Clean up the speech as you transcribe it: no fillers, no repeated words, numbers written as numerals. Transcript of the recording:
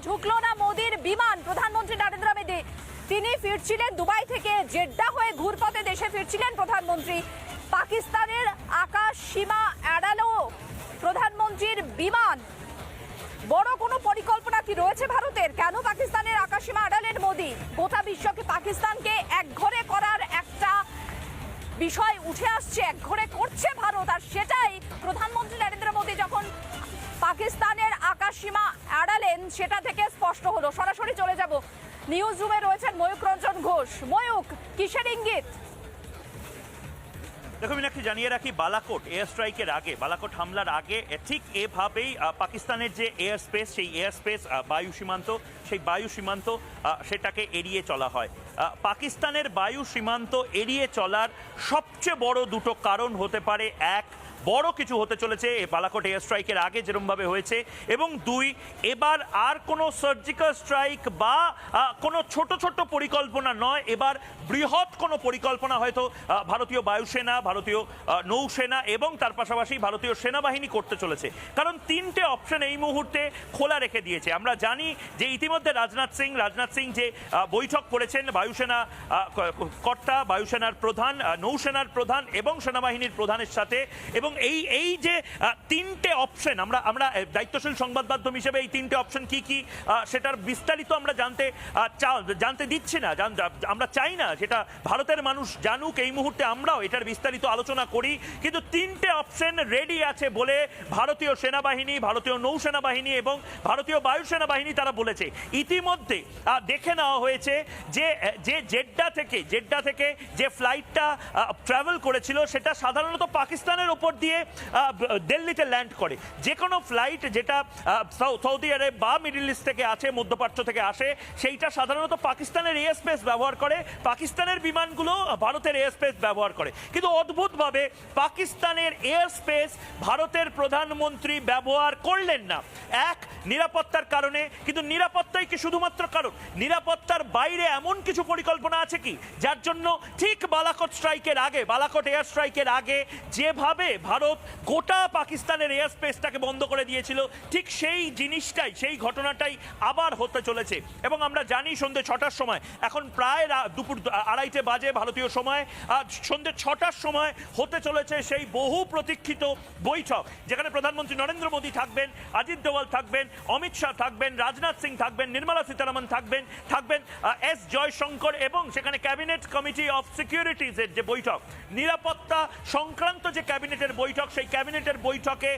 ঢুকলো না মোদির বিমান। প্রধানমন্ত্রী নরেন্দ্র মোদী তিনি ফিরছিলেন দুবাই থেকে, জেড্ডা হয়ে ঘুরপথে দেশে ফিরছিলেন প্রধানমন্ত্রী। পাকিস্তানের আকাশ সীমা এড়ালো প্রধানমন্ত্রীর বিমান। বড় কোনো পরিকল্পনা কি রয়েছে ভারতের? কেন পাকিস্তানের আকাশসীমা এড়ালেন মোদী? গোটা বিশ্বকে পাকিস্তানকে একঘরে করার একটা বিষয় উঠে আসছে, একঘরে করছে ভারত, আর সেটাই প্রধানমন্ত্রী নরেন্দ্র মোদী যখন পাকিস্তানের আকাশসীমা এড়ালেন সেটা থেকে স্পষ্ট হলো। সরাসরি চলে যাব, নিউজ রুমে রয়েছেন ময়ূক রঞ্জন ঘোষ। ময়ূক, কিসের ইঙ্গিত? দেখো মীনাক্ষী, জানিয়ে রাখি, বালাকোট এয়ার স্ট্রাইকের আগে, বালাকোট হামলার আগে ঠিক এভাবেই পাকিস্তানের যে এয়ার স্পেস, সেই এয়ার স্পেস বায়ু সীমান্ত, সেই বায়ু সীমান্ত সেটাকে এড়িয়ে চলা হয়। পাকিস্তানের বায়ু সীমান্ত এড়িয়ে চলার সবচেয়ে বড় দুটো কারণ হতে পারে, এক, বড় কিছু হতে চলেছে বালাকোট এয়ার স্ট্রাইকের আগে যেরকমভাবে হয়েছে, এবং দুই, এবার আর কোনো সার্জিক্যাল স্ট্রাইক বা কোনো ছোট ছোট পরিকল্পনা নয়, এবার বৃহৎ কোনো পরিকল্পনা হয়তো ভারতীয় বায়ুসেনা, ভারতীয় নৌসেনা এবং তার পাশাপাশি ভারতীয় সেনাবাহিনী করতে চলেছে। কারণ তিনটে অপশন এই মুহূর্তে খোলা রেখে দিয়েছে। আমরা জানি যে ইতিমধ্যে রাজনাথ সিং যে বৈঠক করেছেন বায়ুসেনা কর্তা, বায়ুসেনার প্রধান, নৌসেনার প্রধান এবং সেনাবাহিনীর প্রধানের সাথে, এবং এই যে তিনটে অপশন, আমরা দায়িত্বশীল সংবাদ মাধ্যম হিসেবে এই তিনটে অপশন কি কি সেটার বিস্তারিত আমরা জানতে দিচ্ছি না, আমরা চাই না সেটা ভারতের মানুষ জানুক। এই মুহূর্তে আমরাও এটার বিস্তারিত আলোচনা করি, কিন্তু তিনটে অপশন রেডি আছে বলে ভারতীয় সেনাবাহিনী, ভারতীয় নৌসেনা বাহিনী এবং ভারতীয় বায়ুসেনা বাহিনী তারা বলেছে। ইতিমধ্যে দেখে নেওয়া হয়েছে যে জেড্ডা থেকে যে ফ্লাইটটা ট্রাভেল করেছিল সেটা সাধারণত পাকিস্তানের ওপর দিয়ে দিল্লিতে ল্যান্ড করে। যে কোনো ফ্লাইট যেটা সৌদি আরব বা মিডল ইস্ট থেকে আছে, মধ্যপ্রাচ্য থেকে আসে, সেইটা সাধারণত পাকিস্তানের এয়ার স্পেস ব্যবহার করে, পাকিস্তানের বিমানগুলো ভারতের এয়ার স্পেস ব্যবহার করে। কিন্তু অদ্ভুতভাবে পাকিস্তানের এয়ার স্পেস ভারতের প্রধানমন্ত্রী ব্যবহার করলেন না। এক, নিরাপত্তার কারণে। কিন্তু নিরাপত্তাই কি শুধুমাত্র কারণ? নিরাপত্তার বাইরে এমন কিছু পরিকল্পনা আছে কি যার জন্য ঠিক বালাকোট এয়ার স্ট্রাইকের আগে যেভাবে ভারত গোটা পাকিস্তানের এয়ার স্পেসটাকে বন্ধ করে দিয়েছিল, ঠিক সেই জিনিসটাই, সেই ঘটনাটাই আবার হতে চলেছে। এবং আমরা জানি সন্ধ্যে 6টার সময়, এখন প্রায় দুপুর 2:30 বাজে ভারতীয় সময়, সন্ধ্যে 6টার সময় হতে চলেছে সেই বহু প্রতীক্ষিত বৈঠক, যেখানে প্রধানমন্ত্রী নরেন্দ্র মোদী থাকবেন, অজিত দোভাল থাকবেন, অমিত শাহ থাকবেন, রাজনাথ সিং থাকবেন, নির্মলা সীতারামন থাকবেন এস জয়শঙ্কর, এবং সেখানে ক্যাবিনেট কমিটি অফ সিকিউরিটিজের যে বৈঠক, নিরাপত্তা সংক্রান্ত যে ক্যাবিনেটের বৈঠক, সেই ক্যাবিনেটের বৈঠকে